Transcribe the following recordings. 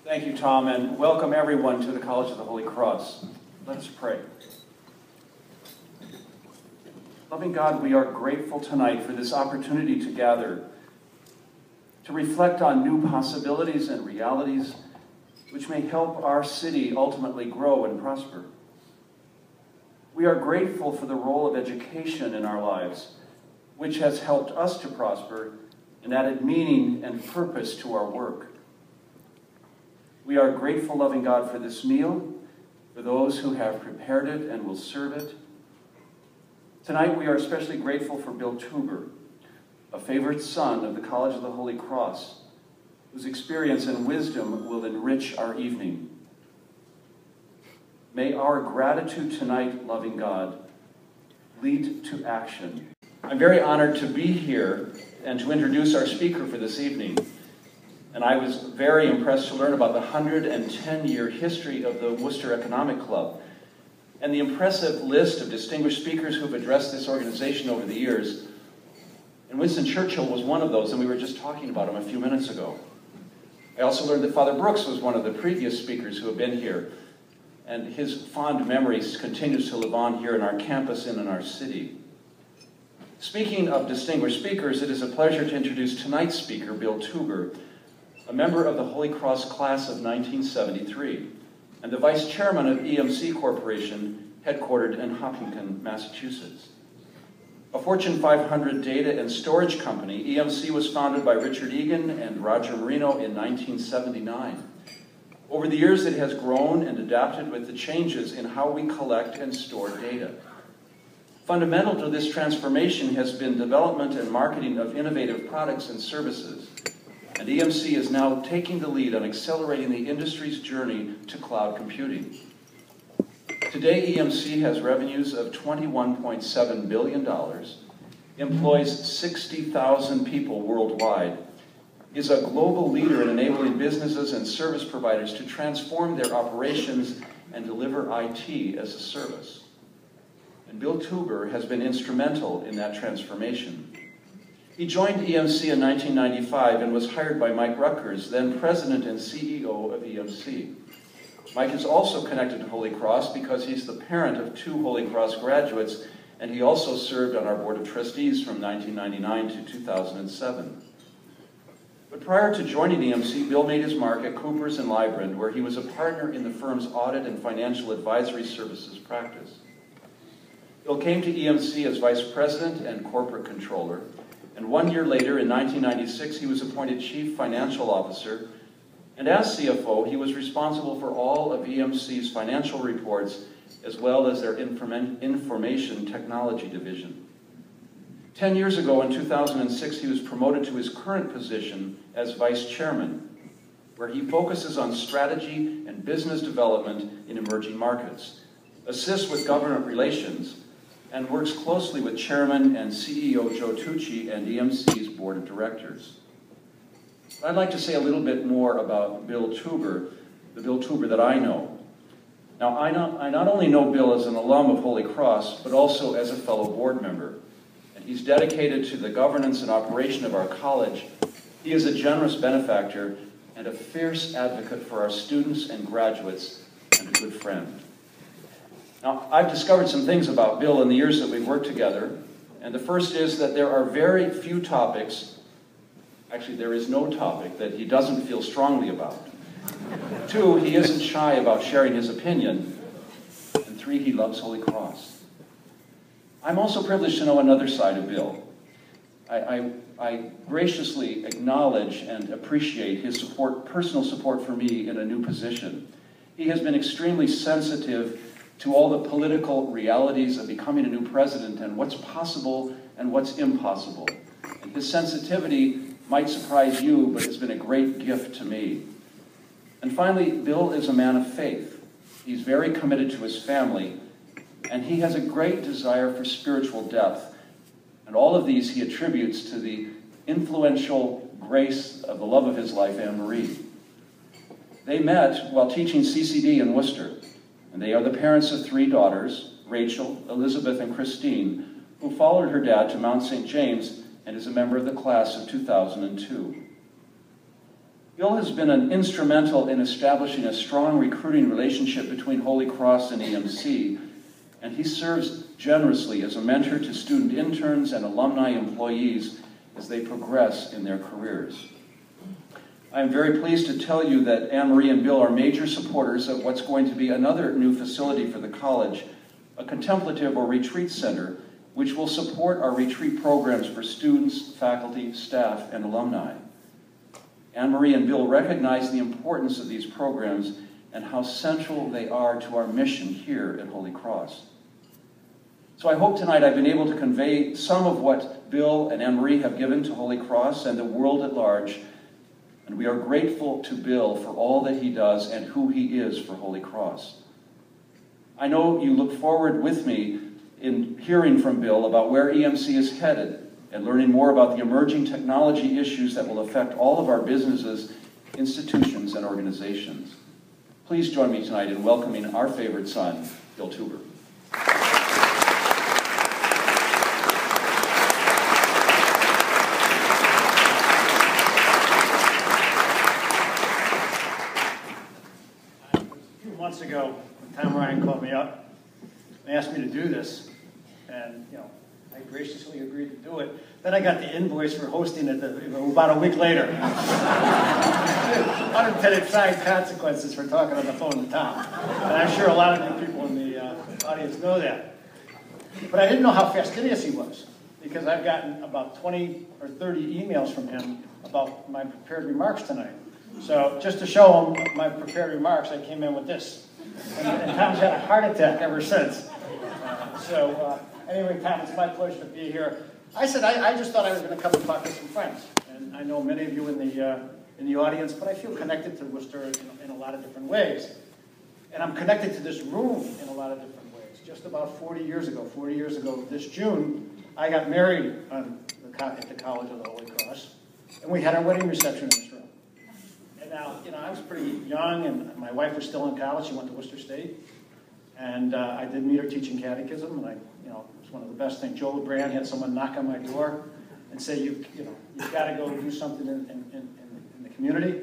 Thank you, Tom, and welcome everyone to the College of the Holy Cross. Let us pray. Loving God, we are grateful tonight for this opportunity to gather, to reflect on new possibilities and realities which may help our city ultimately grow and prosper. We are grateful for the role of education in our lives, which has helped us to prosper and added meaning and purpose to our work. We are grateful, loving God, for this meal, for those who have prepared it and will serve it. Tonight we are especially grateful for Bill Teuber, a favorite son of the College of the Holy Cross, whose experience and wisdom will enrich our evening. May our gratitude tonight, loving God, lead to action. I'm very honored to be here and to introduce our speaker for this evening. And I was very impressed to learn about the 110-year history of the Worcester Economic Club and the impressive list of distinguished speakers who have addressed this organization over the years. And Winston Churchill was one of those, and we were just talking about him a few minutes ago. I also learned that Father Brooks was one of the previous speakers who have been here, and his fond memories continues to live on here in our campus and in our city. Speaking of distinguished speakers, it is a pleasure to introduce tonight's speaker, Bill Teuber, a member of the Holy Cross class of 1973, and the vice chairman of EMC Corporation, headquartered in Hopkinton, Massachusetts. A Fortune 500 data and storage company, EMC was founded by Richard Egan and Roger Marino in 1979. Over the years, it has grown and adapted with the changes in how we collect and store data. Fundamental to this transformation has been development and marketing of innovative products and services. And EMC is now taking the lead on accelerating the industry's journey to cloud computing. Today, EMC has revenues of $21.7 billion, employs 60,000 people worldwide, is a global leader in enabling businesses and service providers to transform their operations and deliver IT as a service. And Bill Teuber has been instrumental in that transformation. He joined EMC in 1995 and was hired by Mike Ruckers, then president and CEO of EMC. Mike is also connected to Holy Cross because he's the parent of 2 Holy Cross graduates, and he also served on our board of trustees from 1999 to 2007. But prior to joining EMC, Bill made his mark at Coopers & Lybrand, where he was a partner in the firm's audit and financial advisory services practice. Bill came to EMC as vice president and corporate controller, and 1 year later, in 1996, he was appointed chief financial officer, and as CFO, he was responsible for all of EMC's financial reports, as well as their information technology division. 10 years ago, in 2006, he was promoted to his current position as vice chairman, where he focuses on strategy and business development in emerging markets, assists with government relations, and works closely with Chairman and CEO Joe Tucci and EMC's Board of Directors. I'd like to say a little bit more about Bill Teuber, the Bill Teuber that I know. Now, I not only know Bill as an alum of Holy Cross, but also as a fellow board member. And he's dedicated to the governance and operation of our college. He is a generous benefactor and a fierce advocate for our students and graduates, and a good friend. Now, I've discovered some things about Bill in the years that we've worked together, and the first is that there are very few topics, actually there is no topic, that he doesn't feel strongly about. 2, he isn't shy about sharing his opinion, and 3, he loves Holy Cross. I'm also privileged to know another side of Bill. I graciously acknowledge and appreciate his personal support for me in a new position. He has been extremely sensitive to all the political realities of becoming a new president and what's possible and what's impossible. And his sensitivity might surprise you, but it's been a great gift to me. And finally, Bill is a man of faith. He's very committed to his family, and he has a great desire for spiritual depth. And all of these he attributes to the influential grace of the love of his life, Anne Marie. They met while teaching CCD in Worcester. And they are the parents of 3 daughters, Rachel, Elizabeth, and Christine, who followed her dad to Mount St. James and is a member of the class of 2002. Bill has been instrumental in establishing a strong recruiting relationship between Holy Cross and EMC, and he serves generously as a mentor to student interns and alumni employees as they progress in their careers. I am very pleased to tell you that Anne-Marie and Bill are major supporters of what's going to be another new facility for the college, a contemplative or retreat center, which will support our retreat programs for students, faculty, staff, and alumni. Anne-Marie and Bill recognize the importance of these programs and how central they are to our mission here at Holy Cross. So I hope tonight I've been able to convey some of what Bill and Anne-Marie have given to Holy Cross and the world at large, and we are grateful to Bill for all that he does and who he is for Holy Cross. I know you look forward with me in hearing from Bill about where EMC is headed and learning more about the emerging technology issues that will affect all of our businesses, institutions, and organizations. Please join me tonight in welcoming our favorite son, Bill Teuber. Months ago, Tom Ryan called me up and asked me to do this, and I graciously agreed to do it. Then I got the invoice for hosting it about a week later. Unintended side consequences for talking on the phone to Tom, and I'm sure a lot of you people in the audience know that. But I didn't know how fastidious he was, because I've gotten about 20 or 30 emails from him about my prepared remarks tonight. So just to show him my prepared remarks, I came in with this. And Tom's had a heart attack ever since. Anyway, Tom, it's my pleasure to be here. I said I just thought I was going to come and talk to some friends. And I know many of you in the audience, but I feel connected to Worcester in a lot of different ways. And I'm connected to this room in a lot of different ways. Just about 40 years ago this June, I got married at the College of the Holy Cross. And we had our wedding reception in this room. Now, I was pretty young, and my wife was still in college. She went to Worcester State, and I did meet her teaching catechism, and it was one of the best things. Joe LeBrand had someone knock on my door and say, you've got to go do something in the community.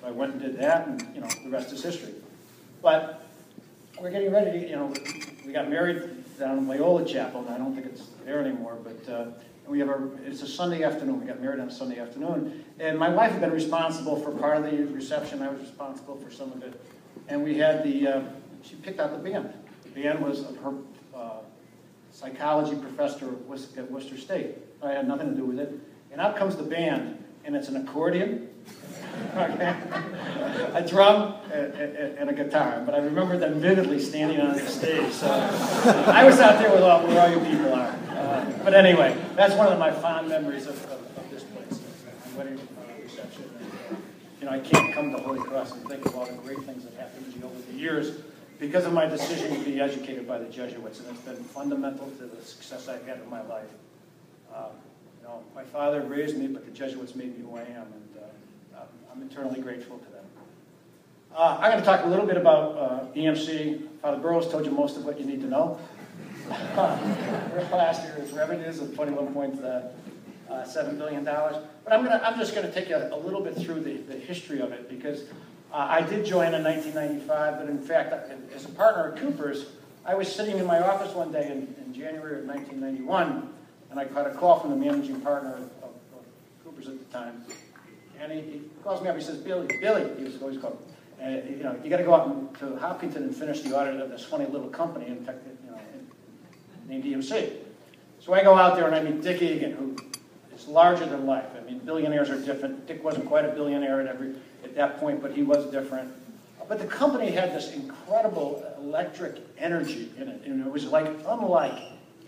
So I went and did that, and the rest is history. But we're getting ready to, we got married down in Loyola Chapel, and I don't think it's there anymore, but it's a Sunday afternoon. We got married on a Sunday afternoon. And my wife had been responsible for part of the reception. I was responsible for some of it. And we had she picked out the band. The band was of her psychology professor at Worcester State. I had nothing to do with it. And out comes the band, and it's an accordion, okay, a drum, and a guitar. But I remember them vividly standing on the stage. So I was out there where all you people are. But anyway, that's one of my fond memories of this place, my wedding reception. And, I can't come to Holy Cross and think of all the great things that happened to me over the years because of my decision to be educated by the Jesuits, and it's been fundamental to the success I've had in my life. My father raised me, but the Jesuits made me who I am, and I'm eternally grateful to them. I'm going to talk a little bit about EMC. Father Burroughs told you most of what you need to know. Last year's revenues of $21.7 billion. But I'm just going to take you a little bit through the history of it, because I did join in 1995, but in fact, as a partner at Cooper's, I was sitting in my office one day in January of 1991, and I got a call from the managing partner of Cooper's at the time. And he calls me up, he says, Billy, he was always called, you got to go out to Hopkinton and finish the audit of this funny little company named EMC. So I go out there and I meet Dick Egan, who is larger than life. I mean, billionaires are different. Dick wasn't quite a billionaire at that point, but he was different. But the company had this incredible electric energy in it, and it was like unlike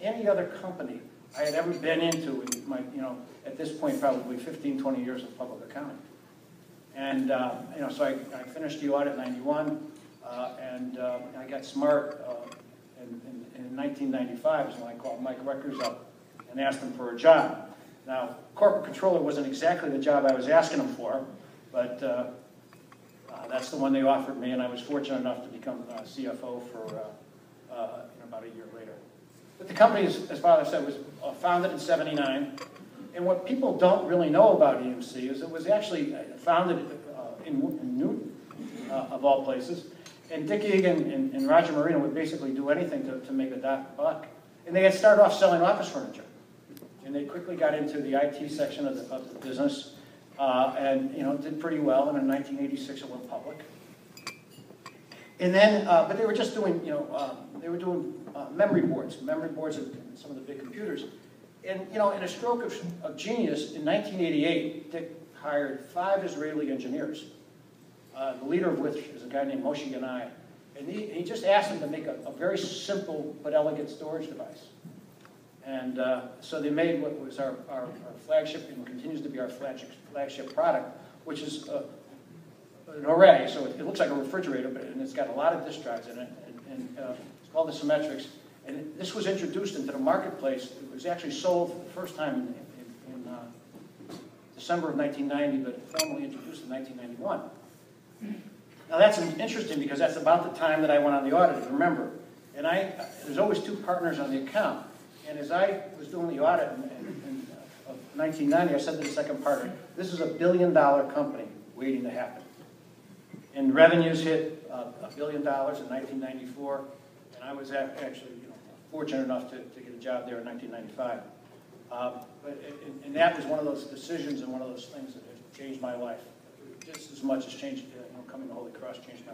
any other company I had ever been into in my, at this point, probably 15, 20 years of public accounting. And, so I finished the audit in 91, and I got smart. In 1995 is when I called Mike Reckers up and asked him for a job. Now, corporate controller wasn't exactly the job I was asking him for, but that's the one they offered me, and I was fortunate enough to become CFO for about a year later. But the company, as Father said, was founded in '79, and what people don't really know about EMC is it was actually founded in Newton, of all places. And Dick Egan and Roger Marino would basically do anything to make a buck. And they had started off selling office furniture. And they quickly got into the IT section of the business, and did pretty well. And in 1986, it went public. And then, but they were just doing, they were doing memory boards of some of the big computers. And in a stroke of genius, in 1988, Dick hired 5 Israeli engineers, the leader of which is a guy named Moshe Yanai. And he just asked them to make a very simple but elegant storage device. And so they made what was our flagship and continues to be our flagship product, which is an array. So it looks like a refrigerator, and it's got a lot of disk drives in it. And it's called the Symmetrics. And this was introduced into the marketplace. It was actually sold for the first time in December of 1990, but formally introduced in 1991. Now that's interesting because that's about the time that I went on the audit, remember. And there's always 2 partners on the account. And as I was doing the audit of 1990, I said to the second partner, this is $1 billion company waiting to happen. And revenues hit $1 billion in 1994. And I was actually fortunate enough to get a job there in 1995. And that was one of those decisions and one of those things that have changed my life. Just as much as changed, coming to Holy Cross changed my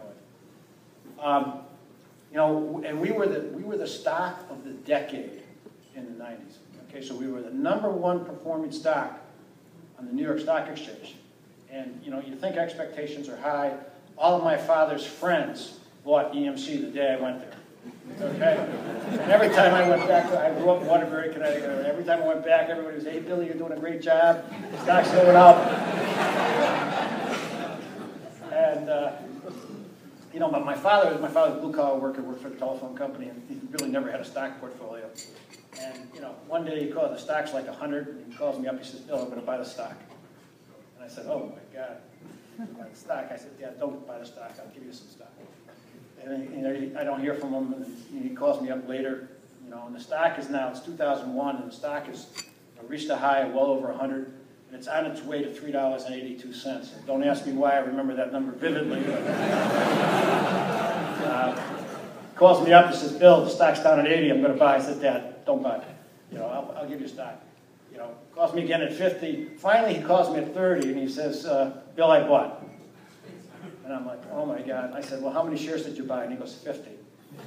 life. And we were the stock of the decade in the 90s. Okay, so we were the #1 performing stock on the New York Stock Exchange. And you think expectations are high. All of my father's friends bought EMC the day I went there. Okay? And every time I went back, I grew up in Waterbury, Connecticut, and every time I went back, everybody was, hey, Billy, you're doing a great job. The stock's going up. And, but my father's a blue-collar worker, worked for the telephone company, and he really never had a stock portfolio. And, one day he called, the stock's like 100, and he calls me up, he says, Bill, I'm going to buy the stock. And I said, oh, my God, buy the stock. I said, yeah, don't buy the stock, I'll give you some stock. And I don't hear from him, and he calls me up later, and the stock is now, it's 2001, and the stock has reached a high of well over 100, and it's on its way to $3.82. Don't ask me why I remember that number vividly. Calls me up and says, Bill, the stock's down at 80, I'm going to buy. I said, Dad, don't buy. I'll give you a stock. Calls me again at 50. Finally, he calls me at 30, and he says, Bill, I bought. And I'm like, oh my God. I said, well, how many shares did you buy? And he goes, 50.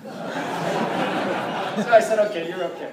So I said, okay, you're okay.